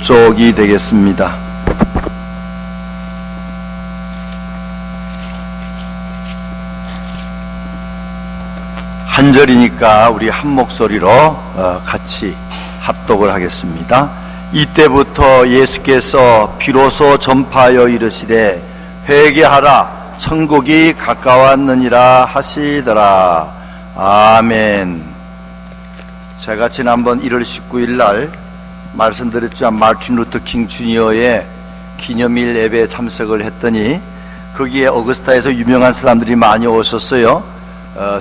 쪽이 되겠습니다. 한 절이니까 우리 한 목소리로 같이 합독을 하겠습니다. 이때부터 예수께서 비로소 전파하여 이르시되 회개하라 천국이 가까웠느니라 하시더라. 아멘. 제가 지난번 1월 19일 날 말씀드렸지만 마틴 루터 킹 주니어의 기념일 예배에 참석을 했더니 거기에 어거스타에서 유명한 사람들이 많이 오셨어요.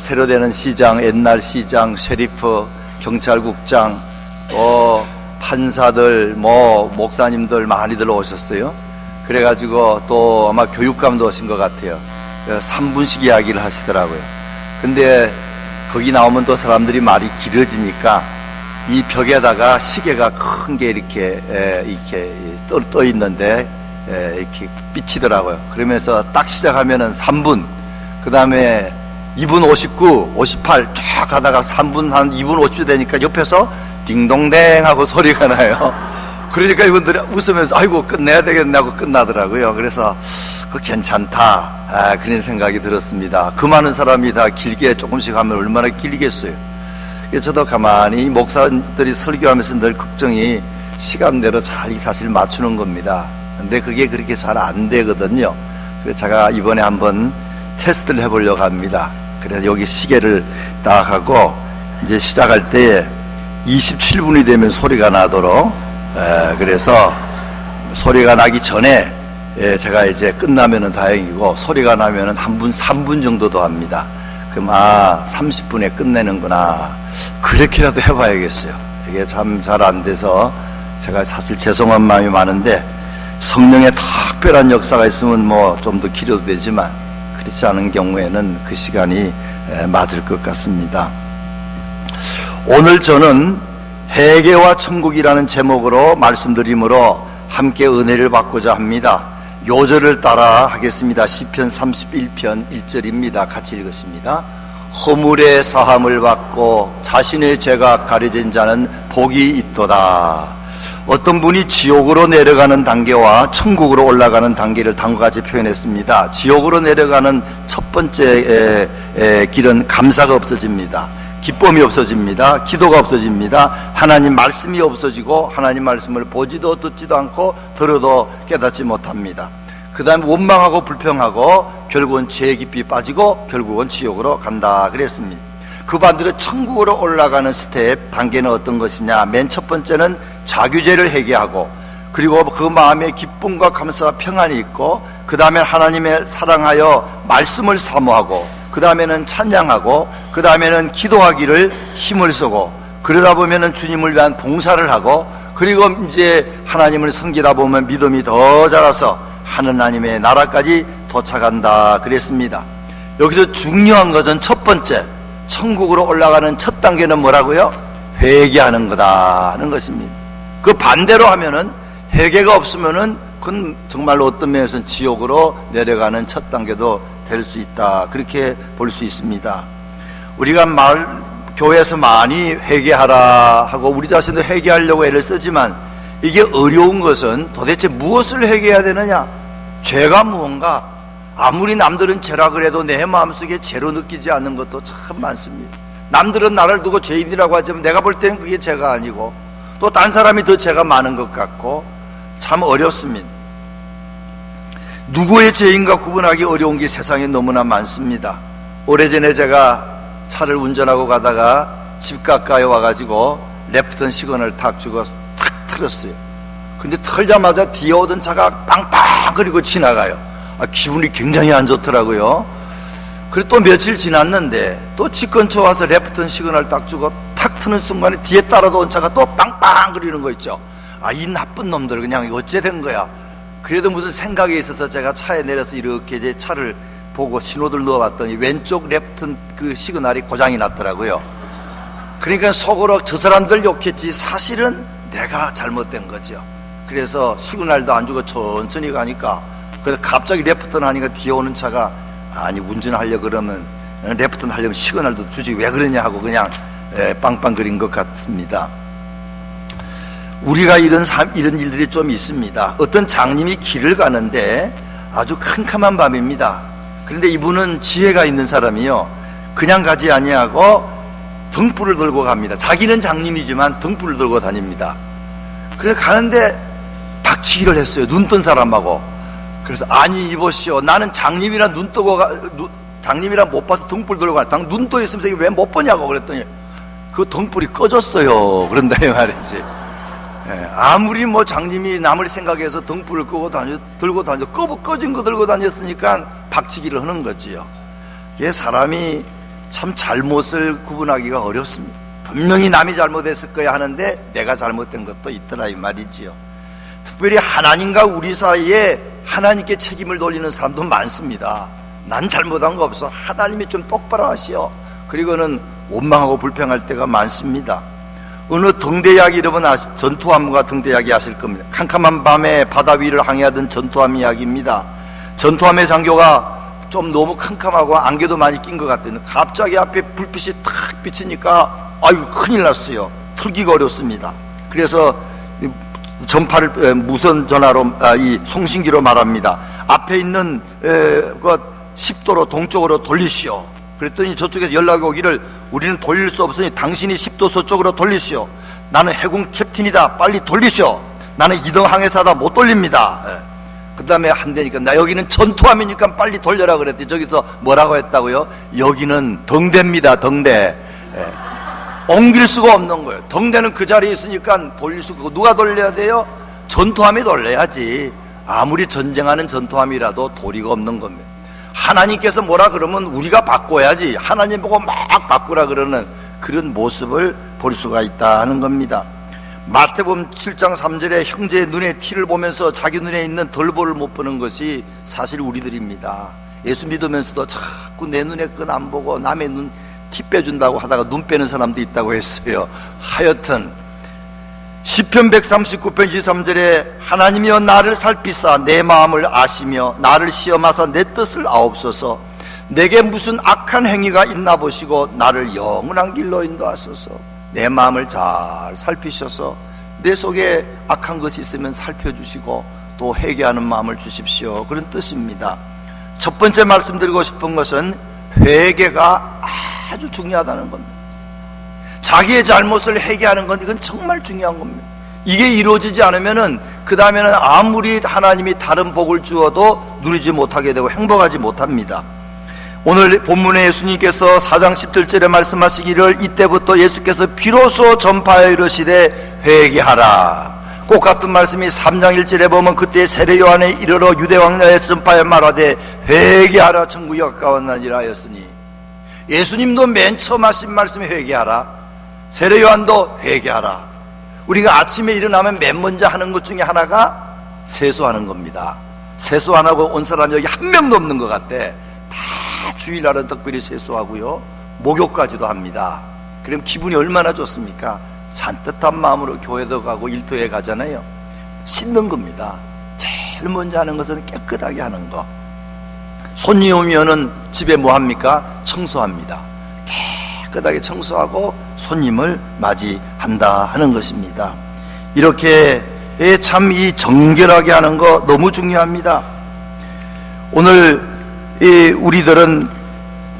새로 되는 시장, 옛날 시장, 셰리프, 경찰국장, 또 판사들, 목사님들 많이들 오셨어요. 그래가지고 또 아마 교육감도 오신 것 같아요. 3분씩 이야기를 하시더라고요. 근데 거기 나오면 또 사람들이 말이 길어지니까 이 벽에다가 시계가 큰 게 이렇게 떠 있는데 이렇게 비치더라고요. 그러면서 딱 시작하면은 3분, 그 다음에 2분 59, 58 쫙 가다가 3분 한 2분 50초 되니까 옆에서 딩동댕 하고 소리가 나요. 그러니까 이분들이 웃으면서 아이고 끝내야 되겠네 하고 끝나더라고요. 그래서 괜찮다 그런 생각이 들었습니다. 그 많은 사람이 다 길게 조금씩 하면 얼마나 길겠어요. 저도 가만히 목사들이 설교하면서 늘 걱정이 시간대로 잘 사실 맞추는 겁니다. 근데 그게 그렇게 잘 안 되거든요. 그래서 제가 이번에 한번 테스트를 해보려고 합니다. 그래서 여기 시계를 딱 하고 이제 시작할 때 27분이 되면 소리가 나도록 그래서 소리가 나기 전에 제가 이제 끝나면은 다행이고 소리가 나면은 3분 정도도 합니다. 그럼 30분에 끝내는구나 그렇게라도 해봐야겠어요. 이게 참 잘 안 돼서 제가 사실 죄송한 마음이 많은데 성령의 특별한 역사가 있으면 좀 더 길어도 되지만 그렇지 않은 경우에는 그 시간이 맞을 것 같습니다. 오늘 저는 회개와 천국이라는 제목으로 말씀드림으로 함께 은혜를 받고자 합니다. 요절을 따라 하겠습니다. 시편 31편 1절입니다. 같이 읽었습니다. 허물의 사함을 받고 자신의 죄가 가려진 자는 복이 있도다. 어떤 분이 지옥으로 내려가는 단계와 천국으로 올라가는 단계를 다음과 같이 표현했습니다. 지옥으로 내려가는 첫 번째 길은 감사가 없어집니다. 기쁨이 없어집니다. 기도가 없어집니다. 하나님 말씀이 없어지고 하나님 말씀을 보지도 듣지도 않고 들어도 깨닫지 못합니다. 그 다음에 원망하고 불평하고 결국은 죄에 깊이 빠지고 결국은 지옥으로 간다 그랬습니다. 그 반대로 천국으로 올라가는 스텝 단계는 어떤 것이냐. 맨 첫 번째는 자규죄를 회개하고 그리고 그 마음에 기쁨과 감사와 평안이 있고 그 다음에 하나님의 사랑하여 말씀을 사모하고 그 다음에는 찬양하고 그 다음에는 기도하기를 힘을 쓰고 그러다 보면은 주님을 위한 봉사를 하고 그리고 이제 하나님을 섬기다 보면 믿음이 더 자라서 하나님의 나라까지 도착한다 그랬습니다. 여기서 중요한 것은 첫 번째 천국으로 올라가는 첫 단계는 뭐라고요? 회개하는 거다는 것입니다. 그 반대로 하면은 회개가 없으면은 그건 정말로 어떤 면에서는 지옥으로 내려가는 첫 단계도 될 수 있다 그렇게 볼 수 있습니다. 우리가 교회에서 많이 회개하라 하고 우리 자신도 회개하려고 애를 쓰지만 이게 어려운 것은 도대체 무엇을 회개해야 되느냐. 죄가 무언가. 아무리 남들은 죄라 그래도 내 마음속에 죄로 느끼지 않는 것도 참 많습니다. 남들은 나를 두고 죄인이라고 하지만 내가 볼 때는 그게 죄가 아니고 또 딴 사람이 더 죄가 많은 것 같고 참 어렵습니다. 누구의 죄인가 구분하기 어려운 게 세상에 너무나 많습니다. 오래전에 제가 차를 운전하고 가다가 집 가까이 와가지고 레프턴 시그널을 탁 주고 탁 틀었어요. 근데 틀자마자 뒤에 오던 차가 빵빵 그리고 지나가요. 기분이 굉장히 안 좋더라고요. 그리고 또 며칠 지났는데 또 집 근처 와서 레프턴 시그널 딱 주고 탁 트는 순간에 뒤에 따라도 온 차가 또 빵빵 그리는 거 있죠. 이 나쁜 놈들 그냥 어째 된 거야. 그래도 무슨 생각이 있어서 제가 차에 내려서 이렇게 제 차를 보고 신호들 넣어봤더니 왼쪽 레프턴 그 시그널이 고장이 났더라고요. 그러니까 속으로 저 사람들 욕했지 사실은 내가 잘못된 거죠. 그래서 시그널도 안 주고 천천히 가니까 그래서 갑자기 레프턴 하니까 뒤에 오는 차가 아니 운전하려고 그러면 레프턴 하려면 시그널도 주지 왜 그러냐 하고 그냥 빵빵거린 것 같습니다. 우리가 이런 일들이 좀 있습니다. 어떤 장님이 길을 가는데 아주 캄캄한 밤입니다. 그런데 이분은 지혜가 있는 사람이요, 그냥 가지 아니하고 등불을 들고 갑니다. 자기는 장님이지만 등불을 들고 다닙니다. 그래 가는데 박치기를 했어요, 눈 뜬 사람하고. 그래서 아니 이보시오, 나는 장님이라 장님이라 못 봐서 등불 들고 가. 눈 떠 있으면서 이게 왜 못 보냐고 그랬더니 그 등불이 꺼졌어요. 그런다 이 말이지. 아무리 뭐 장님이 남을 생각해서 등불을 들고 다녀 꺼진 거 들고 다녔으니까 박치기를 하는 거지요. 이게 사람이 참 잘못을 구분하기가 어렵습니다. 분명히 남이 잘못했을 거야 하는데 내가 잘못된 것도 있더라 이 말이지요. 특별히 하나님과 우리 사이에 하나님께 책임을 돌리는 사람도 많습니다. 난 잘못한 거 없어, 하나님이 좀 똑바로 하시오. 그리고는 원망하고 불평할 때가 많습니다. 어느 등대야기 여러분 전투함과 등대야기 아실 겁니다. 캄캄한 밤에 바다 위를 항해하던 전투함 이야기입니다. 전투함의 장교가 좀 너무 캄캄하고 안개도 많이 낀 것 같아요. 갑자기 앞에 불빛이 탁 비치니까 아이고 큰일 났어요. 틀기가 어렵습니다. 그래서 전파를 무선 전화로 이 송신기로 말합니다. 앞에 있는 그 10도로 동쪽으로 돌리시오. 그랬더니 저쪽에서 연락이 오기를 우리는 돌릴 수 없으니 당신이 10도 서쪽으로 돌리시오. 나는 해군 캡틴이다, 빨리 돌리시오. 나는 2등 항해사다, 못 돌립니다. 그 다음에 한대니까 나 여기는 전투함이니까 빨리 돌려라 그랬더니 저기서 뭐라고 했다고요? 여기는 덩대입니다, 덩대. 옮길 수가 없는 거예요. 덩대는 그 자리에 있으니까 돌릴 수가 없고, 누가 돌려야 돼요? 전투함이 돌려야지. 아무리 전쟁하는 전투함이라도 도리가 없는 겁니다. 하나님께서 뭐라 그러면 우리가 바꿔야지, 하나님 보고 막 바꾸라 그러는 그런 모습을 볼 수가 있다는 겁니다. 마태복음 7장 3절에 형제의 눈에 티를 보면서 자기 눈에 있는 덜보를 못 보는 것이 사실 우리들입니다. 예수 믿으면서도 자꾸 내 눈에 끈 안 보고 남의 눈 티 빼준다고 하다가 눈 빼는 사람도 있다고 했어요. 하여튼 시편 139편 23절에 하나님이여 나를 살피사 내 마음을 아시며 나를 시험하사 내 뜻을 아옵소서. 내게 무슨 악한 행위가 있나 보시고 나를 영원한 길로 인도하소서. 내 마음을 잘 살피셔서 내 속에 악한 것이 있으면 살펴주시고 또 회개하는 마음을 주십시오, 그런 뜻입니다. 첫 번째 말씀드리고 싶은 것은 회개가 아주 중요하다는 겁니다. 자기의 잘못을 회개하는 건 이건 정말 중요한 겁니다. 이게 이루어지지 않으면은 그 다음에는 아무리 하나님이 다른 복을 주어도 누리지 못하게 되고 행복하지 못합니다. 오늘 본문에 예수님께서 4장 17절에 말씀하시기를 이때부터 예수께서 비로소 전파하여 이르시되 회개하라. 꼭 같은 말씀이 3장 1절에 보면 그때 세례 요한에 이르러 유대 왕자에 전파하여 말하되 회개하라 천국이 가까웠나니라 하였으니, 예수님도 맨 처음 하신 말씀이 회개하라, 세례 요한도 회개하라. 우리가 아침에 일어나면 맨 먼저 하는 것 중에 하나가 세수하는 겁니다. 세수 안 하고 온 사람 여기 한 명도 없는 것 같아. 다 주일날은 특별히 세수하고요, 목욕까지도 합니다. 그럼 기분이 얼마나 좋습니까? 산뜻한 마음으로 교회도 가고 일터에 가잖아요. 씻는 겁니다. 제일 먼저 하는 것은 깨끗하게 하는 거. 손님 오면은 집에 뭐 합니까? 청소합니다. 깨끗하게 청소하고 손님을 맞이한다 하는 것입니다. 이렇게 참 이 정결하게 하는 거 너무 중요합니다. 오늘 우리들은,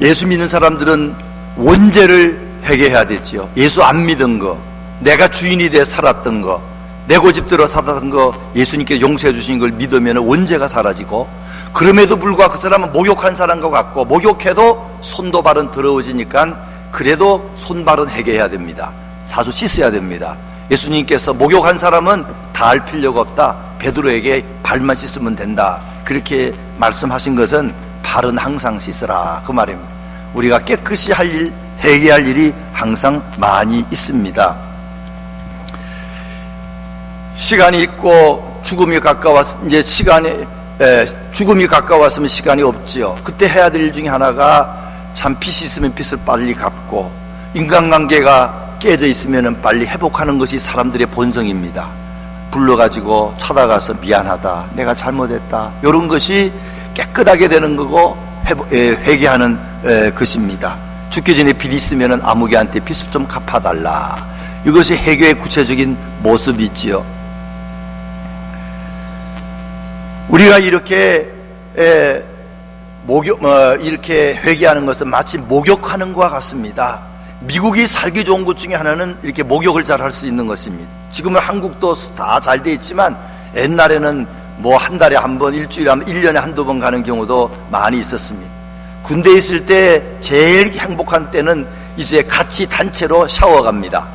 예수 믿는 사람들은 원죄를 회개해야 되지요. 예수 안 믿은 거, 내가 주인이 돼 살았던 거, 내 고집대로 살았던 거 예수님께 용서해 주신 걸 믿으면 원죄가 사라지고, 그럼에도 불구하고 그 사람은 목욕한 사람과 같고, 목욕해도 손도 발은 더러워지니까 그래도 손발은 회개해야 됩니다. 자주 씻어야 됩니다. 예수님께서 목욕한 사람은 다 할 필요가 없다, 베드로에게 발만 씻으면 된다, 그렇게 말씀하신 것은 발은 항상 씻으라 그 말입니다. 우리가 깨끗이 할 일, 회개할 일이 항상 많이 있습니다. 시간이 있고 죽음이 가까웠으면 시간이 없지요. 그때 해야 될 일 중에 하나가 참 빚이 있으면 빚을 빨리 갚고, 인간관계가 깨져 있으면 빨리 회복하는 것이 사람들의 본성입니다. 불러가지고 찾아가서 미안하다, 내가 잘못했다, 이런 것이 깨끗하게 되는 거고 회개하는 것입니다. 죽기 전에 빚 있으면 아무개한테 빚을 좀 갚아달라, 이것이 회개의 구체적인 모습이지요. 우리가 이렇게 이렇게 회개하는 것은 마치 목욕하는 것과 같습니다. 미국이 살기 좋은 것 중에 하나는 이렇게 목욕을 잘 할 수 있는 것입니다. 지금은 한국도 다 잘 돼 있지만 옛날에는 뭐 한 달에 한 번, 일주일에 한 번, 1년에 한두 번 가는 경우도 많이 있었습니다. 군대에 있을 때 제일 행복한 때는 이제 같이 단체로 샤워 갑니다.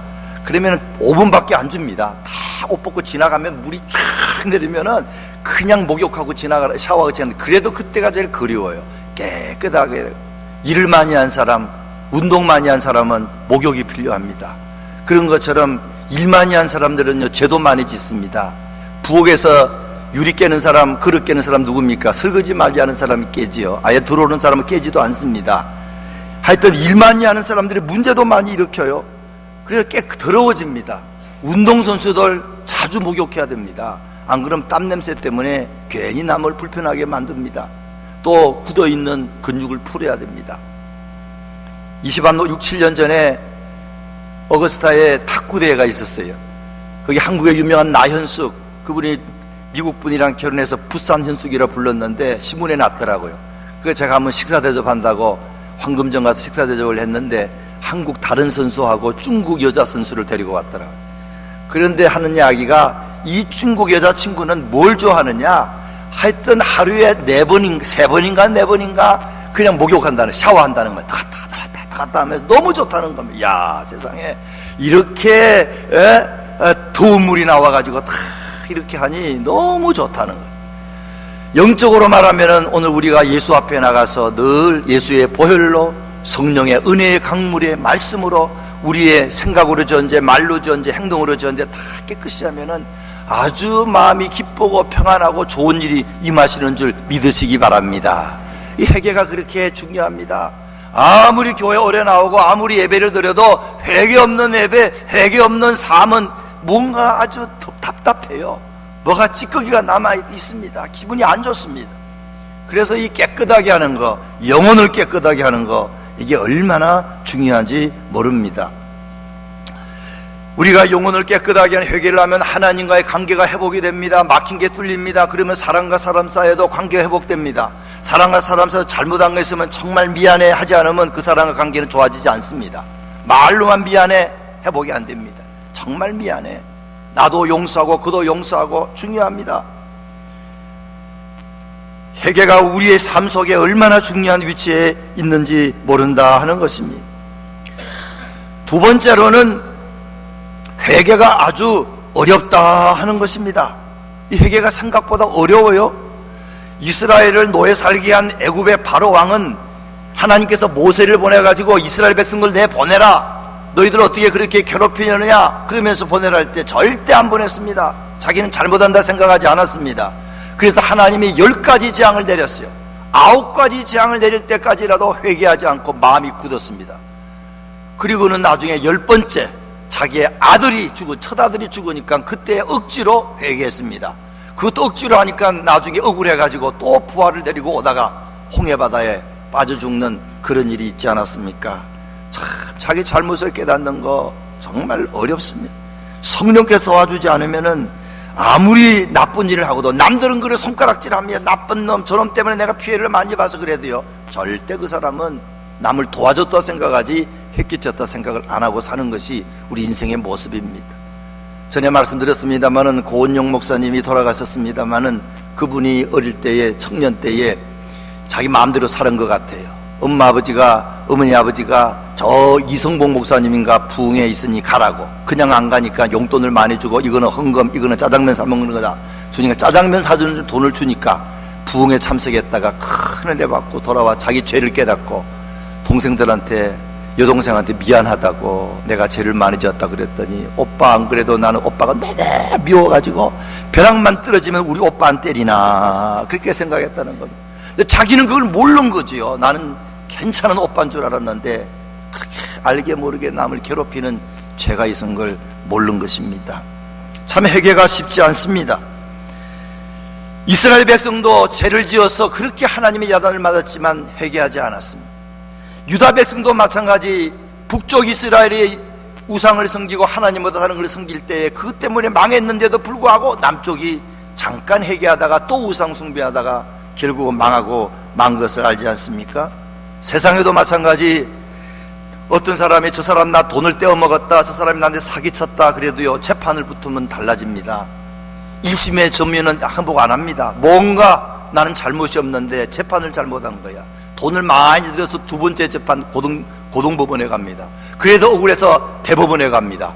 그러면 5분밖에 안 줍니다. 다 옷 벗고 지나가면 물이 쫙 내리면은 그냥 목욕하고 샤워하고 지나가는데, 그래도 그때가 제일 그리워요. 깨끗하게. 일을 많이 한 사람, 운동 많이 한 사람은 목욕이 필요합니다. 그런 것처럼 일 많이 한 사람들은요, 죄도 많이 짓습니다. 부엌에서 유리 깨는 사람, 그릇 깨는 사람 누굽니까? 설거지 많이 하는 사람이 깨지요. 아예 들어오는 사람은 깨지도 않습니다. 하여튼 일 많이 하는 사람들이 문제도 많이 일으켜요. 그래서 더러워집니다. 운동선수들 자주 목욕해야 됩니다. 안 그러면 땀 냄새 때문에 괜히 남을 불편하게 만듭니다. 또 굳어있는 근육을 풀어야 됩니다. 6, 7년 전에 어거스타에 탁구대회가 있었어요. 거기 한국의 유명한 나현숙, 그분이 미국 분이랑 결혼해서 부산 현숙이라 불렀는데 신문에 났더라고요. 그래서 제가 한번 식사 대접한다고 황금정 가서 식사 대접을 했는데 한국 다른 선수하고 중국 여자 선수를 데리고 왔더라고요. 그런데 하는 이야기가, 이 중국 여자친구는 뭘 좋아하느냐, 하여튼 하루에 4번인가 3번인가 그냥 목욕한다는, 샤워한다는 거예요. 갔다 하면서 너무 좋다는 겁니다. 야, 세상에 이렇게 더운 물이 나와가지고 다 이렇게 하니 너무 좋다는 거예요. 영적으로 말하면 오늘 우리가 예수 앞에 나가서 늘 예수의 보혈로, 성령의 은혜의 강물의 말씀으로, 우리의 생각으로 전제, 말로 전제, 행동으로 전제 다 깨끗이 하면은 아주 마음이 기쁘고 평안하고 좋은 일이 임하시는 줄 믿으시기 바랍니다. 이 회개가 그렇게 중요합니다. 아무리 교회 오래 나오고 아무리 예배를 드려도 회개 없는 예배, 회개 없는 삶은 뭔가 아주 답답해요. 뭐가 찌꺼기가 남아 있습니다. 기분이 안 좋습니다. 그래서 이 깨끗하게 하는 거, 영혼을 깨끗하게 하는 거, 이게 얼마나 중요한지 모릅니다. 우리가 영혼을 깨끗하게 하는 회개를 하면 하나님과의 관계가 회복이 됩니다. 막힌 게 뚫립니다. 그러면 사람과 사람 사이에도 관계가 회복됩니다. 사람과 사람 사이에 잘못한 거 있으면 정말 미안해 하지 않으면 그 사람과 관계는 좋아지지 않습니다. 말로만 미안해, 회복이 안 됩니다. 정말 미안해, 나도 용서하고 그도 용서하고, 중요합니다. 회개가 우리의 삶 속에 얼마나 중요한 위치에 있는지 모른다 하는 것입니다. 두 번째로는 회개가 아주 어렵다 하는 것입니다. 이 회개가 생각보다 어려워요. 이스라엘을 노예 살게 한 애굽의 바로 왕은 하나님께서 모세를 보내가지고 이스라엘 백성을 내보내라, 너희들 어떻게 그렇게 괴롭히느냐 그러면서 보내라 할 때 절대 안 보냈습니다. 자기는 잘못한다 생각하지 않았습니다. 그래서 하나님이 10가지 재앙을 내렸어요. 9가지 재앙을 내릴 때까지라도 회개하지 않고 마음이 굳었습니다. 그리고는 나중에 10번째 자기의 아들이 첫아들이 죽으니까 그때 억지로 회개했습니다. 그것도 억지로 하니까 나중에 억울해가지고 또 부하를 데리고 오다가 홍해바다에 빠져 죽는 그런 일이 있지 않았습니까? 참 자기 잘못을 깨닫는 거 정말 어렵습니다. 성령께서 도와주지 않으면은 아무리 나쁜 일을 하고도, 남들은 그래 손가락질합니다. 나쁜 놈, 저놈 때문에 내가 피해를 많이 봐서 그래도요, 절대 그 사람은 남을 도와줬다 생각하지 해끼쳤다 생각을 안 하고 사는 것이 우리 인생의 모습입니다. 전에 말씀드렸습니다마는 고은영 목사님이 돌아가셨습니다마는 그분이 어릴 때에, 청년 때에 자기 마음대로 사는 것 같아요. 어머니 아버지가 저 이성봉 목사님인가 부흥에 있으니 가라고, 그냥 안 가니까 용돈을 많이 주고, 이거는 헌금, 이거는 짜장면 사 먹는 거다 주니까 짜장면 사주는 돈을 주니까 부흥에 참석했다가 큰 은혜 받고 돌아와 자기 죄를 깨닫고 동생들한테, 여동생한테 미안하다고, 내가 죄를 많이 지었다 그랬더니, 오빠 안 그래도 나는 오빠가 내내 미워가지고 벼락만 떨어지면 우리 오빠 안 때리나 그렇게 생각했다는 겁니다. 근데 자기는 그걸 모르는 거지요. 나는 괜찮은 오빠인 줄 알았는데 그렇게 알게 모르게 남을 괴롭히는 죄가 있은 걸 모르는 것입니다. 참 회개가 쉽지 않습니다. 이스라엘 백성도 죄를 지어서 그렇게 하나님의 야단을 맞았지만 회개하지 않았습니다. 유다 백성도 마찬가지, 북쪽 이스라엘이 우상을 섬기고 하나님보다 다른 걸 섬길 때에 그 때문에 망했는데도 불구하고 남쪽이 잠깐 회개하다가 또 우상 숭배하다가 결국은 망하고 만 것을 알지 않습니까? 세상에도 마찬가지. 어떤 사람이 저 사람 나 돈을 떼어먹었다, 저 사람이 나한테 사기쳤다 그래도요, 재판을 붙으면 달라집니다. 1심의 전면은 항복 안 합니다. 뭔가 나는 잘못이 없는데 재판을 잘못한 거야. 돈을 많이 들여서 두 번째 재판 고등법원에 갑니다. 그래도 억울해서 대법원에 갑니다.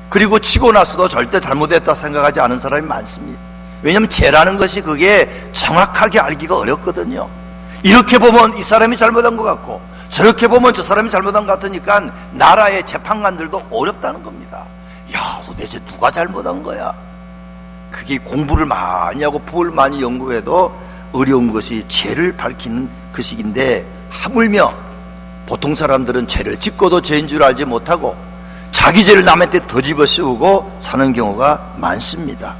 그리고 치고 나서도 절대 잘못했다 생각하지 않은 사람이 많습니다. 왜냐하면 죄라는 것이 그게 정확하게 알기가 어렵거든요. 이렇게 보면 이 사람이 잘못한 것 같고 저렇게 보면 저 사람이 잘못한 것 같으니까 나라의 재판관들도 어렵다는 겁니다. 야, 도대체 누가 잘못한 거야? 그게 공부를 많이 하고 법을 많이 연구해도 어려운 것이 죄를 밝히는 그 시기인데, 하물며 보통 사람들은 죄를 짓고도 죄인 줄 알지 못하고 자기 죄를 남한테 더 집어씌우고 사는 경우가 많습니다.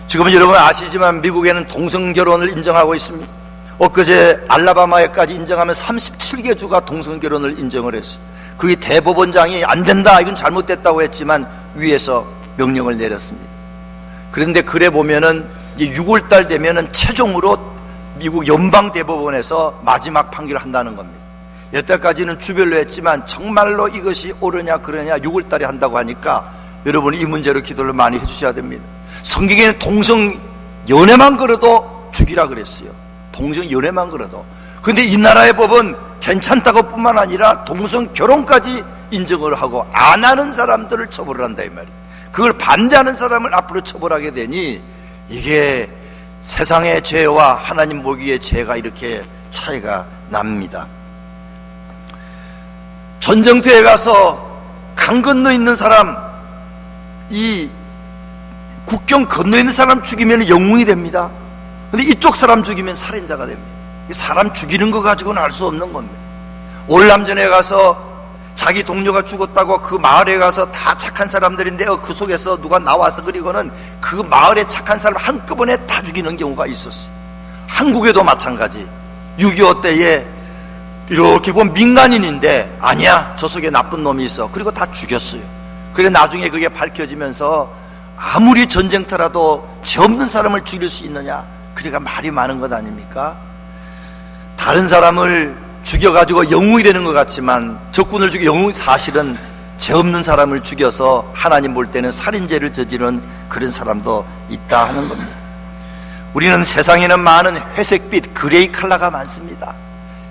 지금은 여러분 아시지만 미국에는 동성결혼을 인정하고 있습니다. 엊그제 알라바마에까지 인정하면 37개 주가 동성결혼을 인정을 했어요. 그게 대법원장이 안 된다, 이건 잘못됐다고 했지만 위에서 명령을 내렸습니다. 그런데 그래 보면은 이제 6월달 되면은 최종으로 미국 연방대법원에서 마지막 판결을 한다는 겁니다. 여태까지는 주별로 했지만 정말로 이것이 옳으냐 그러냐 6월달에 한다고 하니까 여러분 이 문제로 기도를 많이 해주셔야 됩니다. 성경에는 동성 연애만 걸어도 죽이라 그랬어요. 동성 연애만 걸어도. 근데 이 나라의 법은 괜찮다고 뿐만 아니라 동성 결혼까지 인정을 하고 안 하는 사람들을 처벌을 한다 이 말이에요. 그걸 반대하는 사람을 앞으로 처벌하게 되니 이게 세상의 죄와 하나님 보기의 죄가 이렇게 차이가 납니다. 전쟁터에 가서 강 건너 있는 사람, 이 국경 건너 있는 사람 죽이면 영웅이 됩니다. 근데 이쪽 사람 죽이면 살인자가 됩니다. 사람 죽이는 거 가지고는 알 수 없는 겁니다. 월남전에 가서 자기 동료가 죽었다고 그 마을에 가서 다 착한 사람들인데 그 속에서 누가 나와서 그리고는 그 마을의 착한 사람 한꺼번에 다 죽이는 경우가 있었어요. 한국에도 마찬가지. 6.25 때에 이렇게 보면 민간인인데 아니야, 저 속에 나쁜 놈이 있어. 그리고 다 죽였어요. 그래 나중에 그게 밝혀지면서 아무리 전쟁터라도 죄 없는 사람을 죽일 수 있느냐, 그러니까 말이 많은 것 아닙니까? 다른 사람을 죽여가지고 영웅이 되는 것 같지만 적군을 죽여 영웅이 사실은 죄 없는 사람을 죽여서 하나님 볼 때는 살인죄를 저지른 그런 사람도 있다 하는 겁니다. 우리는 세상에는 많은 회색빛 그레이 컬러가 많습니다.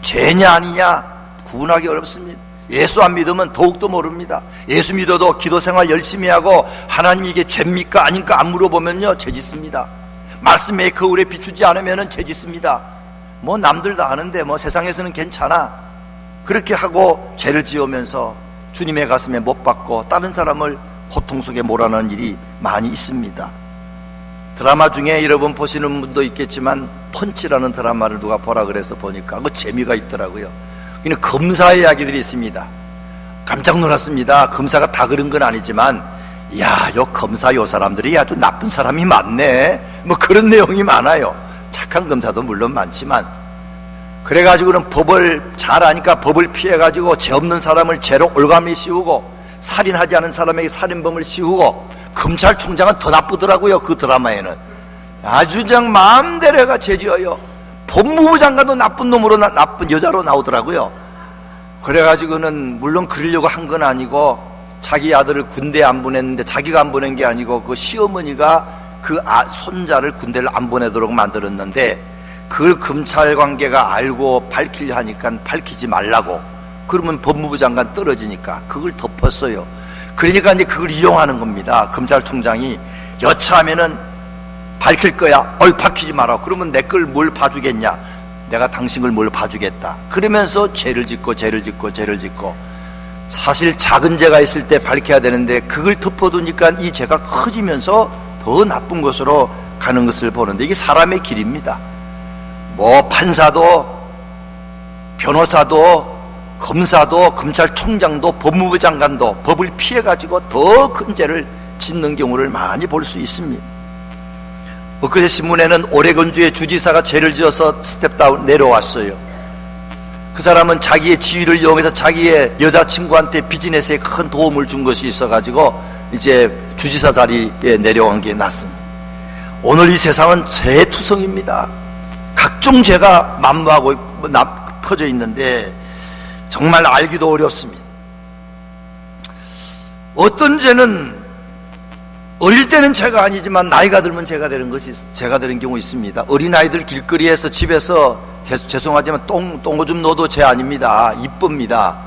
죄냐 아니냐 구분하기 어렵습니다. 예수 안 믿으면 더욱더 모릅니다. 예수 믿어도 기도생활 열심히 하고 하나님 이게 죄입니까 아닌가 안 물어보면요 죄 짓습니다. 말씀에 거울에 비추지 않으면 죄 짓습니다. 뭐 남들 다 아는데 뭐 세상에서는 괜찮아, 그렇게 하고 죄를 지으면서 주님의 가슴에 못 박고 다른 사람을 고통 속에 몰아넣는 일이 많이 있습니다. 드라마 중에 여러분 보시는 분도 있겠지만 펀치라는 드라마를 누가 보라 그래서 보니까 그 재미가 있더라고요. 그냥 검사의 이야기들이 있습니다. 깜짝 놀랐습니다. 검사가 다 그런 건 아니지만 야, 요 검사 요 사람들이 아주 나쁜 사람이 많네, 뭐 그런 내용이 많아요. 착한 검사도 물론 많지만, 그래가지고는 법을 잘 아니까 법을 피해가지고 죄 없는 사람을 죄로 올가미 씌우고 살인하지 않은 사람에게 살인범을 씌우고, 검찰총장은 더 나쁘더라고요. 그 드라마에는 아주 그냥 마음대로 해가 죄지어요. 법무부 장관도 나쁜 놈으로 나쁜 여자로 나오더라고요. 그래가지고는 물론 그러려고 한 건 아니고 자기 아들을 군대에 안 보냈는데, 자기가 안 보낸 게 아니고 그 시어머니가 그 손자를 군대를 안 보내도록 만들었는데, 그걸 검찰 관계가 알고 밝히려 하니까 밝히지 말라고, 그러면 법무부 장관 떨어지니까 그걸 덮었어요. 그러니까 이제 그걸 이용하는 겁니다. 검찰총장이 여차하면은 밝힐 거야, 밝히지 마라. 그러면 내 걸 뭘 봐주겠냐, 내가 당신 걸 뭘 봐주겠다. 그러면서 죄를 짓고 사실 작은 죄가 있을 때 밝혀야 되는데 그걸 덮어두니까 이 죄가 커지면서 더 나쁜 것으로 가는 것을 보는데, 이게 사람의 길입니다. 뭐 판사도 변호사도 검사도 검찰총장도 법무부 장관도 법을 피해가지고 더 큰 죄를 짓는 경우를 많이 볼 수 있습니다. 엊그제 신문에는 오레곤주의 주지사가 죄를 지어서 스텝다운 내려왔어요. 그 사람은 자기의 지위를 이용해서 자기의 여자친구한테 비즈니스에 큰 도움을 준 것이 있어가지고 이제 주지사 자리에 내려간 게 낫습니다. 오늘 이 세상은 죄투성입니다. 각종 죄가 만무하고 퍼져 있는데 정말 알기도 어렵습니다. 어떤 죄는 어릴 때는 죄가 아니지만 나이가 들면 죄가 되는 경우 있습니다. 어린아이들 길거리에서 집에서 죄송하지만 똥 오줌 넣어도 죄 아닙니다. 이쁩니다.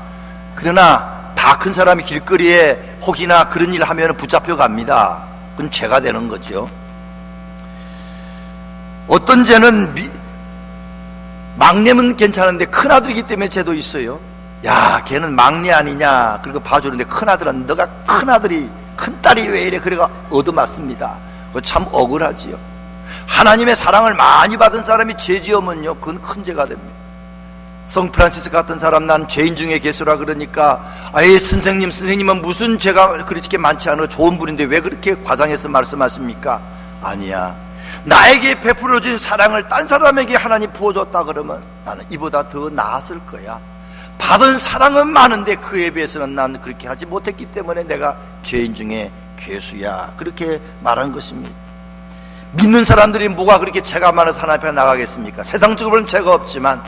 그러나 다 큰 사람이 길거리에 혹이나 그런 일 하면 붙잡혀 갑니다. 그건 죄가 되는 거죠. 어떤 죄는 막내면 괜찮은데 큰아들이기 때문에 죄도 있어요. 야, 걔는 막내 아니냐 그리고 봐주는데 큰아들은 너가 큰아들이 큰딸이 왜 이래 그래가 얻어맞습니다. 그거 참 억울하지요. 하나님의 사랑을 많이 받은 사람이 죄 지으면요 그건 큰 죄가 됩니다. 성 프란시스 같은 사람 난 죄인 중에 개수라 그러니까 아예 선생님은 무슨 죄가 그렇게 많지 않아 좋은 분인데 왜 그렇게 과장해서 말씀하십니까? 아니야, 나에게 베풀어진 사랑을 딴 사람에게 하나님 부어줬다 그러면 나는 이보다 더 나았을 거야. 받은 사랑은 많은데 그에 비해서는 난 그렇게 하지 못했기 때문에 내가 죄인 중에 괴수야, 그렇게 말한 것입니다. 믿는 사람들이 뭐가 그렇게 죄가 많아서 하나님 앞에 나가겠습니까? 세상적으로는 죄가 없지만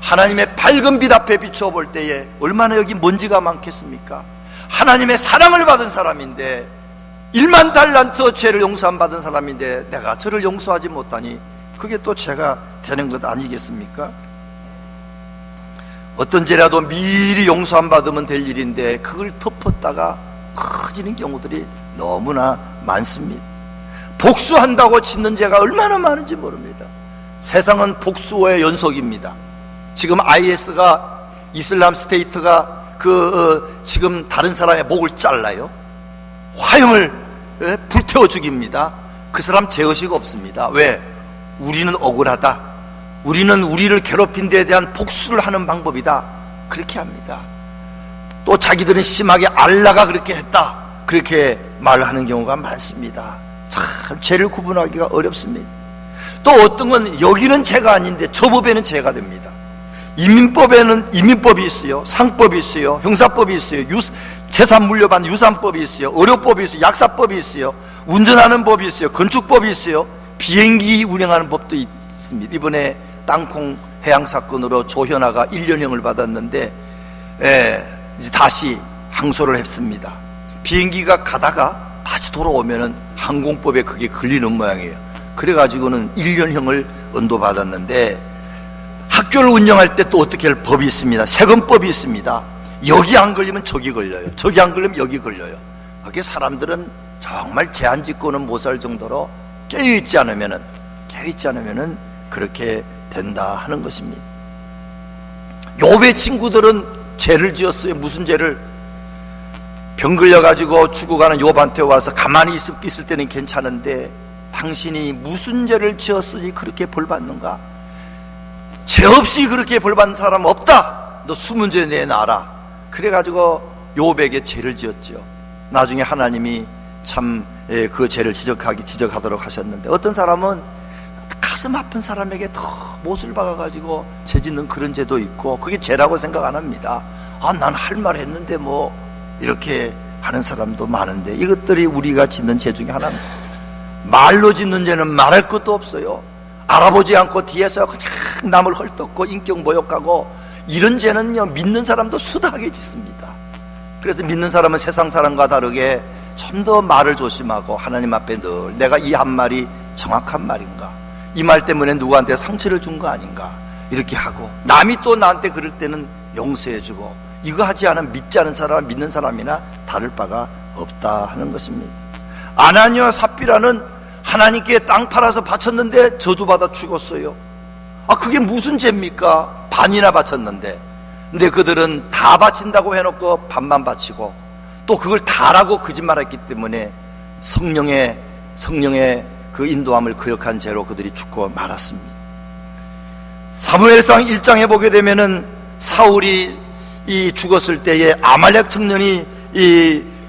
하나님의 밝은 빛 앞에 비춰볼 때에 얼마나 여기 먼지가 많겠습니까? 하나님의 사랑을 받은 사람인데 1만 달란트 죄를 용서 안 받은 사람인데 내가 저를 용서하지 못하니 그게 또 죄가 되는 것 아니겠습니까? 어떤 죄라도 미리 용서 안 받으면 될 일인데 그걸 덮었다가 커지는 경우들이 너무나 많습니다. 복수한다고 짓는 죄가 얼마나 많은지 모릅니다. 세상은 복수의 연속입니다. 지금 IS가 이슬람 스테이트가 지금 다른 사람의 목을 잘라요. 화형을 불태워 죽입니다. 그 사람 죄의식 없습니다. 왜? 우리는 억울하다, 우리는 우리를 괴롭힌 데에 대한 복수를 하는 방법이다, 그렇게 합니다. 또 자기들은 심하게 알라가 그렇게 했다, 그렇게 말하는 경우가 많습니다. 참 죄를 구분하기가 어렵습니다. 또 어떤 건 여기는 죄가 아닌데 저 법에는 죄가 됩니다. 이민법에는 이민법이 있어요, 상법이 있어요, 형사법이 있어요, 재산 물려받는 유산법이 있어요, 의료법이 있어요, 약사법이 있어요, 운전하는 법이 있어요, 건축법이 있어요, 비행기 운행하는 법도 있습니다. 이번에 땅콩 해양 사건으로 조현아가 1년형을 받았는데 이제 다시 항소를 했습니다. 비행기가 가다가 다시 돌아오면은 항공법에 그게 걸리는 모양이에요. 그래가지고는 1년형을 언도받았는데 학교를 운영할 때 또 어떻게 할 법이 있습니다. 세금법이 있습니다. 여기 안 걸리면 저기 걸려요, 저기 안 걸리면 여기 걸려요. 그게 사람들은 정말 제한짓고는 못 살 정도로 깨어있지 않으면은 그렇게 된다 하는 것입니다. 욥의 친구들은 죄를 지었어요. 무슨 죄를? 병 걸려가지고 죽어가는 욥한테 와서 가만히 있을 때는 괜찮은데 당신이 무슨 죄를 지었으니 그렇게 벌받는가? 죄 없이 그렇게 벌받는 사람 없다, 너 숨은 죄 내놔라. 그래가지고 욥에게 죄를 지었죠. 나중에 하나님이 참 그 죄를 지적하도록 하셨는데 어떤 사람은 가슴 아픈 사람에게 더 못을 박아가지고 죄 짓는 그런 죄도 있고 그게 죄라고 생각 안 합니다. 아, 난 할 말 했는데 뭐 이렇게 하는 사람도 많은데 이것들이 우리가 짓는 죄 중에 하나입니다. 말로 짓는 죄는 말할 것도 없어요. 알아보지 않고 뒤에서 그냥 남을 헐떡고 인격 모욕하고 이런 죄는요 믿는 사람도 수다하게 짓습니다. 그래서 믿는 사람은 세상 사람과 다르게 좀 더 말을 조심하고 하나님 앞에 늘 내가 이 한 말이 정확한 말인가, 이 말 때문에 누구한테 상처를 준 거 아닌가, 이렇게 하고 남이 또 나한테 그럴 때는 용서해주고 이거 하지 않으면 믿지 않은 사람 믿는 사람이나 다를 바가 없다 하는 것입니다. 아나니와 삽비라는 하나님께 땅 팔아서 바쳤는데 저주받아 죽었어요. 아, 그게 무슨 죄입니까? 반이나 바쳤는데. 근데 그들은 다 바친다고 해놓고 반만 바치고 또 그걸 다라고 거짓말했기 때문에 성령의 그 인도함을 거역한 죄로 그들이 죽고 말았습니다. 사무엘상 1장에 보게 되면은 사울이 죽었을 때에 아말렉 청년이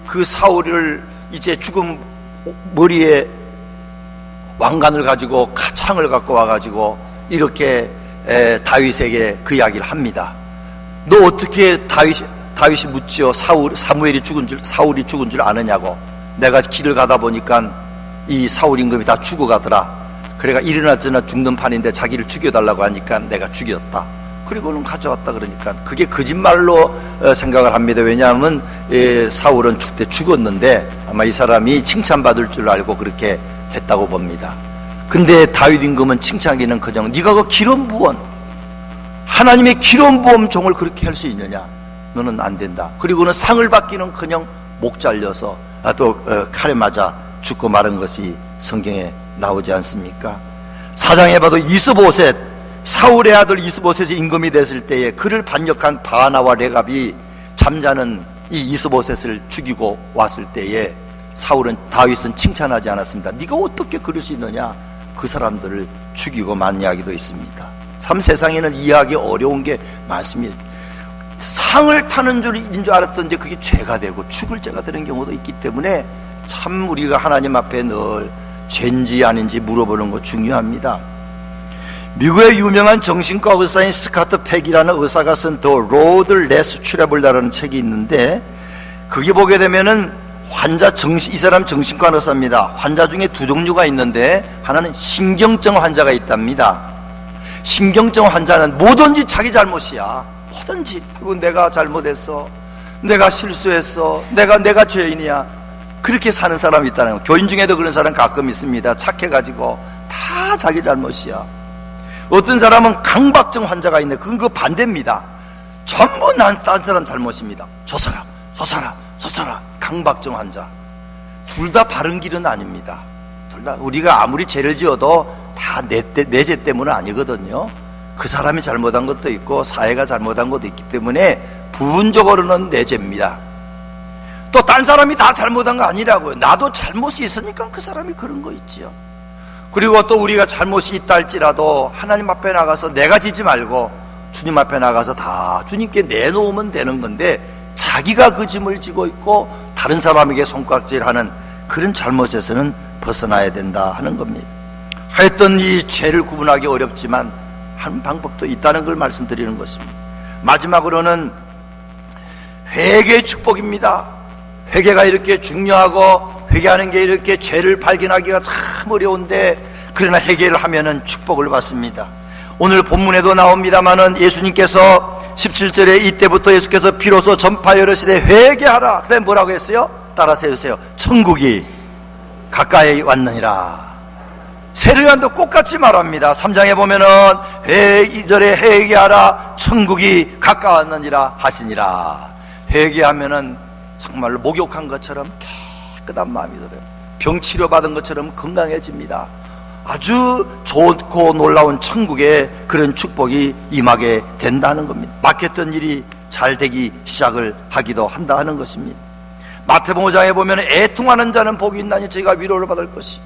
그 사울을 이제 죽은 머리에 왕관을 가지고 창을 갖고 와가지고 이렇게 다윗에게 그 이야기를 합니다. 너 어떻게 다윗이 묻지요. 사무엘이 죽은 줄, 사울이 죽은 줄 아느냐고. 내가 길을 가다 보니까 이 사울 임금이 다 죽어가더라. 그래가 일어났으나 죽는 판인데 자기를 죽여달라고 하니까 내가 죽였다. 그리고는 가져왔다. 그러니까 그게 거짓말로 생각을 합니다. 왜냐하면 사울은 그때 죽었는데 아마 이 사람이 칭찬받을 줄 알고 그렇게 했다고 봅니다. 근데 다윗 임금은 칭찬하기는 그냥 네가 그 기름 부은 하나님의 기름 부음 종을 그렇게 할 수 있느냐? 너는 안 된다. 그리고는 상을 받기는 그냥 목 잘려서 또 칼에 맞아 죽고 마른 것이 성경에 나오지 않습니까? 사장에 봐도 이스보셋, 사울의 아들 이스보셋이 임금이 됐을 때에 그를 반역한 바나와 레갑이 잠자는 이 이스보셋을 죽이고 왔을 때에 다윗은 칭찬하지 않았습니다. 네가 어떻게 그럴 수 있느냐? 그 사람들을 죽이고 만 이야기도 있습니다. 참 세상에는 이해하기 어려운 게 많습니다. 상을 타는 줄인 줄 알았던데 그게 죄가 되고 죽을 죄가 되는 경우도 있기 때문에 참 우리가 하나님 앞에 늘 죄인지 아닌지 물어보는 거 중요합니다. 미국의 유명한 정신과 의사인 스카트 팩이라는 의사가 쓴 The Road Less Traveled라는 책이 있는데 거기 보게 되면은 이 사람 정신과 의사입니다. 환자 중에 두 종류가 있는데 하나는 신경증 환자가 있답니다. 신경증 환자는 뭐든지 자기 잘못이야. 뭐든지 이건 내가 잘못했어, 내가 실수했어, 내가 죄인이야, 그렇게 사는 사람이 있다는 거예요. 교인 중에도 그런 사람 가끔 있습니다. 착해가지고 다 자기 잘못이야. 어떤 사람은 강박증 환자가 있는데 그건 그 반대입니다. 전부 딴 사람 잘못입니다. 저 사람 강박증 환자. 둘 다 바른 길은 아닙니다. 둘 다 우리가 아무리 죄를 지어도 다 내 죄 때문은 아니거든요. 그 사람이 잘못한 것도 있고 사회가 잘못한 것도 있기 때문에 부분적으로는 내 죄입니다. 또 딴 사람이 다 잘못한 거 아니라고요. 나도 잘못이 있으니까 그 사람이 그런 거 있지요. 그리고 또 우리가 잘못이 있다 할지라도 하나님 앞에 나가서 내가 지지 말고 주님 앞에 나가서 다 주님께 내놓으면 되는 건데 자기가 그 짐을 지고 있고 다른 사람에게 손가락질하는 그런 잘못에서는 벗어나야 된다 하는 겁니다. 하여튼 이 죄를 구분하기 어렵지만 하는 방법도 있다는 걸 말씀드리는 것입니다. 마지막으로는 회개의 축복입니다. 회개가 이렇게 중요하고 회개하는 게 이렇게 죄를 발견하기가 참 어려운데 그러나 회개를 하면은 축복을 받습니다. 오늘 본문에도 나옵니다마는 예수님께서 17절에 이때부터 예수께서 비로소 전파하여 이르시되 회개하라. 그 다음에 뭐라고 했어요? 따라서 해주세요. 천국이 가까이 왔느니라. 세례요한도 똑같이 말합니다. 3장에 보면은 2절에 회개하라 천국이 가까웠느니라 하시니라. 회개하면은 정말로 목욕한 것처럼 깨끗한 마음이 들어요. 병 치료받은 것처럼 건강해집니다. 아주 좋고 놀라운 천국의 그런 축복이 임하게 된다는 겁니다. 막혔던 일이 잘 되기 시작을 하기도 한다 하는 것입니다. 마태복음 5장에 보면 애통하는 자는 복이 있나니 저희가 위로를 받을 것이.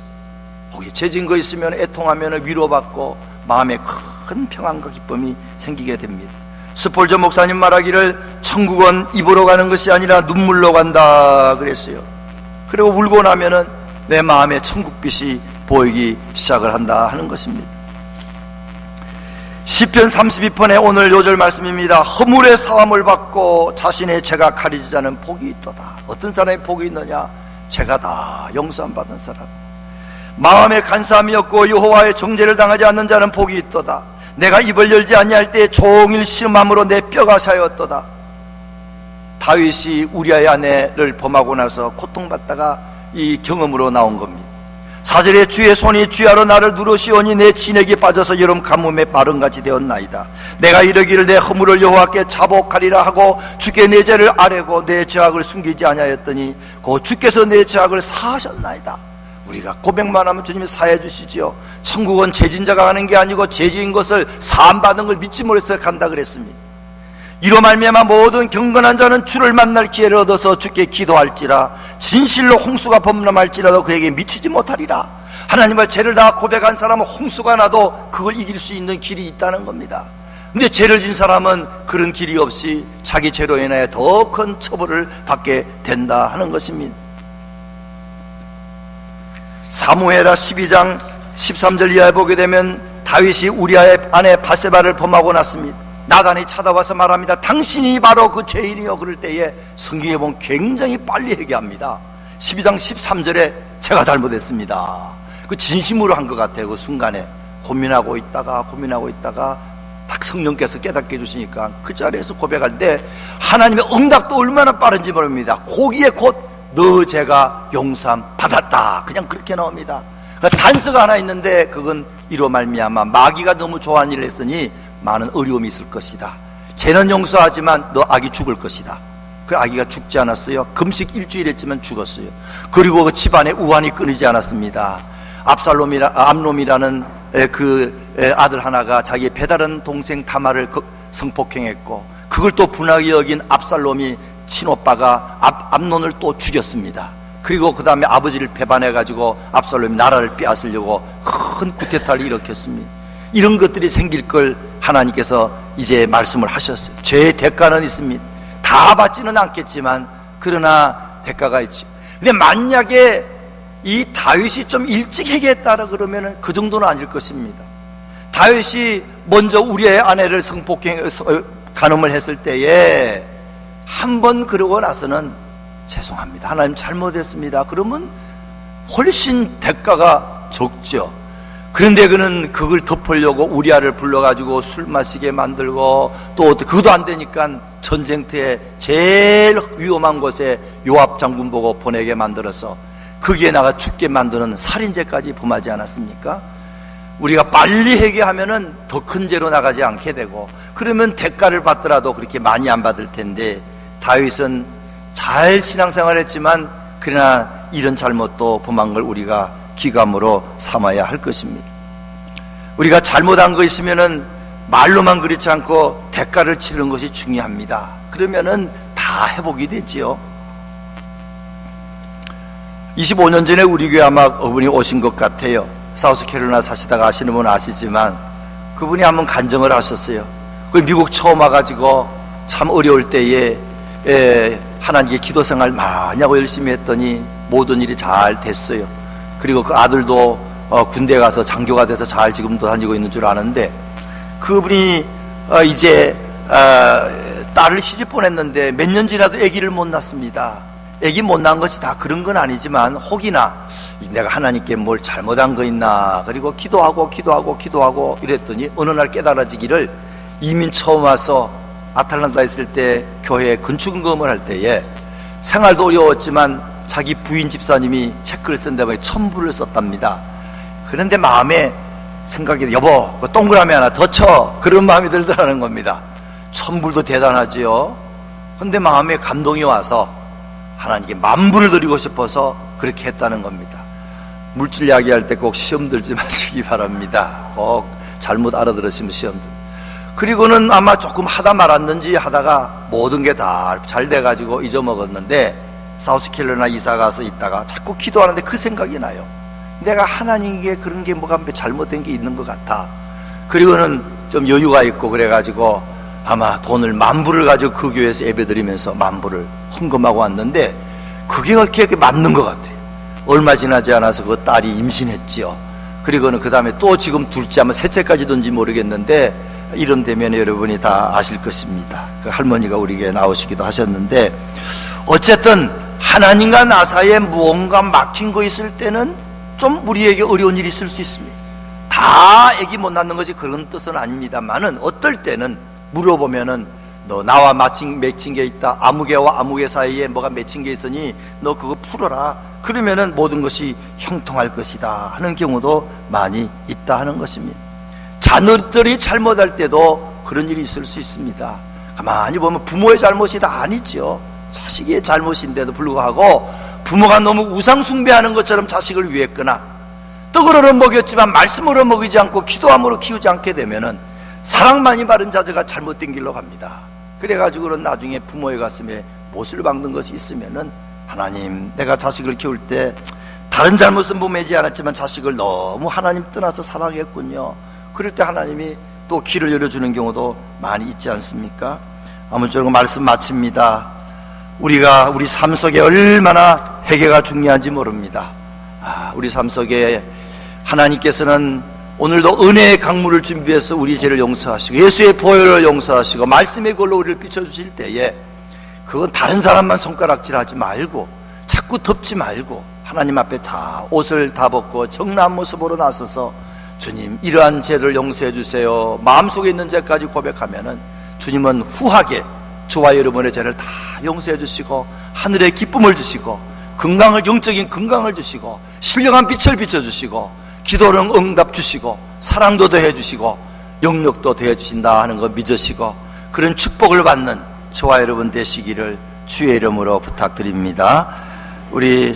거기 죄진 거 있으면 애통하면 위로받고 마음에 큰 평안과 기쁨이 생기게 됩니다. 스폴저 목사님 말하기를 천국은 입으로 가는 것이 아니라 눈물로 간다 그랬어요. 그리고 울고 나면은 내 마음에 천국빛이 보이기 시작을 한다 하는 것입니다. 시편 32편의 오늘 요절 말씀입니다. 허물의 사함을 받고 자신의 죄가 가려지지 않은 복이 있도다. 어떤 사람이 복이 있느냐? 죄가 다 용서함 받은 사람. 마음에 간사함이 없고 여호와의 정죄를 당하지 않는 자는 복이 있도다. 내가 입을 열지 아니할 때 종일 심함으로 내 뼈가 사였도다. 다윗이 우리아의 아내를 범하고 나서 고통받다가 이 경험으로 나온 겁니다. 4절에 주의 손이 주야로 나를 누르시오니 내 진액이 빠져서 여름 가뭄에 마른같이 되었나이다. 내가 이르기를 내 허물을 여호와께 자복하리라 하고 주께 내 죄를 아뢰고 내 죄악을 숨기지 아니하였더니 곧 주께서 내 죄악을 사하셨나이다. 우리가 고백만 하면 주님이 사해 주시지요. 천국은 죄진자가 가는 게 아니고 죄지은 것을 사함받은 걸 믿지 못해서 간다 그랬습니다. 이로 말미암아 모든 경건한 자는 주를 만날 기회를 얻어서 주께 기도할지라. 진실로 홍수가 범람할지라도 그에게 미치지 못하리라. 하나님의 죄를 다 고백한 사람은 홍수가 나도 그걸 이길 수 있는 길이 있다는 겁니다. 근데 죄를 진 사람은 그런 길이 없이 자기 죄로 인하여 더 큰 처벌을 받게 된다 하는 것입니다. 사무엘하 12장 13절 이하에 보게 되면 다윗이 우리아의 아내 바세바를 범하고 났습니다. 나단이 찾아와서 말합니다. 당신이 바로 그 죄인이요. 그럴 때에 성경에 보면 굉장히 빨리 회개합니다. 12장 13절에 제가 잘못했습니다. 그 진심으로 한 것 같아요. 그 순간에 고민하고 있다가 딱 성령께서 깨닫게 해주시니까 그 자리에서 고백할 때 하나님의 응답도 얼마나 빠른지 모릅니다. 거기에 곧 너 죄가 용서함 받았다, 그냥 그렇게 나옵니다. 그러니까 단서가 하나 있는데 그건 이로 말미암아 마귀가 너무 좋아하는 일을 했으니 많은 어려움이 있을 것이다. 죄는 용서하지만 너 아기 죽을 것이다. 그 아기가 죽지 않았어요. 금식 일주일 했지만 죽었어요. 그리고 그 집안에 우환이 끊이지 않았습니다. 암놈이라는 그 아들 하나가 자기의 배다른 동생 다말을 성폭행했고, 그걸 또 분하게 여긴 압살롬이 친오빠가 암논을 또 죽였습니다. 그리고 그 다음에 아버지를 배반해가지고 압살롬이 나라를 빼앗으려고 큰 쿠데타를 일으켰습니다. 이런 것들이 생길 걸 하나님께서 이제 말씀을 하셨어요. 죄의 대가는 있습니다. 다 받지는 않겠지만 그러나 대가가 있죠. 근데 만약에 이 다윗이 좀 일찍 회개했다라 그러면 그 정도는 아닐 것입니다. 다윗이 먼저 우리의 아내를 간음을 했을 때에 한 번 그러고 나서는 죄송합니다, 하나님 잘못했습니다, 그러면 훨씬 대가가 적죠. 그런데 그는 그걸 덮으려고 우리아를 불러가지고 술 마시게 만들고, 또 그것도 안 되니까 전쟁터에 제일 위험한 곳에 요압 장군 보고 보내게 만들어서 거기에 나가 죽게 만드는 살인죄까지 범하지 않았습니까? 우리가 빨리 회개하면은 더 큰 죄로 나가지 않게 되고, 그러면 대가를 받더라도 그렇게 많이 안 받을 텐데, 다윗은 잘 신앙생활했지만 그러나 이런 잘못도 범한 걸 우리가 기감으로 삼아야 할 것입니다. 우리가 잘못한 거 있으면은 말로만 그렇지 않고 대가를 치르는 것이 중요합니다. 그러면은 다 회복이 되지요. 25년 전에 우리 교회 아마 어분이 오신 것 같아요. 사우스캐롤라이나 사시다가 아시는 분은 아시지만 그분이 한번 간증을 하셨어요. 그 미국 처음 와가지고 참 어려울 때에 하나님께 기도 생활 많이 하고 열심히 했더니 모든 일이 잘 됐어요. 그리고 그 아들도 군대 가서 장교가 돼서 잘 지금도 다니고 있는 줄 아는데, 그분이 이제 딸을 시집 보냈는데 몇 년 지나도 아기를 못 낳습니다. 아기 못 낳은 것이 다 그런 건 아니지만 혹이나 내가 하나님께 뭘 잘못한 거 있나, 그리고 기도하고 이랬더니 어느 날 깨달아지기를, 이민 처음 와서 아틀란타 있을 때 교회에 건축금을 할 때에 생활도 어려웠지만 자기 부인 집사님이 체크를 쓴 다음에 1,000불을 썼답니다. 그런데 마음에 생각이, 여보 그 동그라미 하나 더 쳐, 그런 마음이 들더라는 겁니다. 1,000불도 대단하지요. 근데 마음에 감동이 와서 하나님께 10,000불을 드리고 싶어서 그렇게 했다는 겁니다. 물질 이야기할 때 꼭 시험 들지 마시기 바랍니다. 꼭 잘못 알아들으시면 시험 듭니다. 그리고는 아마 조금 하다 말았는지 하다가 모든 게 다 잘 돼가지고 잊어먹었는데, 사우스캐롤라이나 이사 가서 있다가 자꾸 기도하는데 그 생각이 나요. 내가 하나님께 그런 게 뭐가 잘못된 게 있는 것 같아. 그리고는 좀 여유가 있고 그래가지고 아마 돈을 10,000불을 가지고 그 교회에서 예배드리면서 10,000불을 헌금하고 왔는데, 그게 그렇게 맞는 것 같아요. 얼마 지나지 않아서 그 딸이 임신했지요. 그리고는 그 다음에 또 지금 둘째 아마 셋째까지든지 모르겠는데, 이름 되면 여러분이 다 아실 것입니다. 그 할머니가 우리 교회에 나오시기도 하셨는데, 어쨌든 하나님과 나 사이에 무언가 막힌 거 있을 때는 좀 우리에게 어려운 일이 있을 수 있습니다. 다 애기 못 낳는 것이 그런 뜻은 아닙니다만은, 어떨 때는 물어보면은 너 나와 맺힌 게 있다, 아무개와 아무개 사이에 뭐가 맺힌 게 있으니 너 그거 풀어라, 그러면은 모든 것이 형통할 것이다 하는 경우도 많이 있다 하는 것입니다. 자녀들이 잘못할 때도 그런 일이 있을 수 있습니다. 가만히 보면 부모의 잘못이 다 아니죠. 자식의 잘못인데도 불구하고 부모가 너무 우상 숭배하는 것처럼 자식을 위했거나, 떡으로는 먹였지만 말씀으로 먹이지 않고 기도함으로 키우지 않게 되면은 사랑만이 바른 자녀가 잘못된 길로 갑니다. 그래가지고는 나중에 부모의 가슴에 못을 박는 것이 있으면은, 하나님 내가 자식을 키울 때 다른 잘못은 범하지 않았지만 자식을 너무 하나님 떠나서 사랑했군요. 그럴 때 하나님이 또 길을 열어주는 경우도 많이 있지 않습니까? 아무쪼록 말씀 마칩니다. 우리가 우리 삶 속에 얼마나 회개가 중요한지 모릅니다. 우리 삶 속에 하나님께서는 오늘도 은혜의 강물을 준비해서 우리 죄를 용서하시고 예수의 보혈을 용서하시고 말씀의 걸로 우리를 비춰주실 때에 그건 다른 사람만 손가락질하지 말고 자꾸 덮지 말고 하나님 앞에 다 옷을 다 벗고 정나은 모습으로 나서서 주님 이러한 죄를 용서해 주세요 마음속에 있는 죄까지 고백하면은 주님은 후하게 저와 여러분의 죄를 다 용서해 주시고 하늘의 기쁨을 주시고 건강을 영적인 건강을 주시고 신령한 빛을 비춰주시고 기도는 응답 주시고 사랑도 더해 주시고 영력도 더해 주신다 하는 거 믿으시고 그런 축복을 받는 저와 여러분 되시기를 주의 이름으로 부탁드립니다. 우리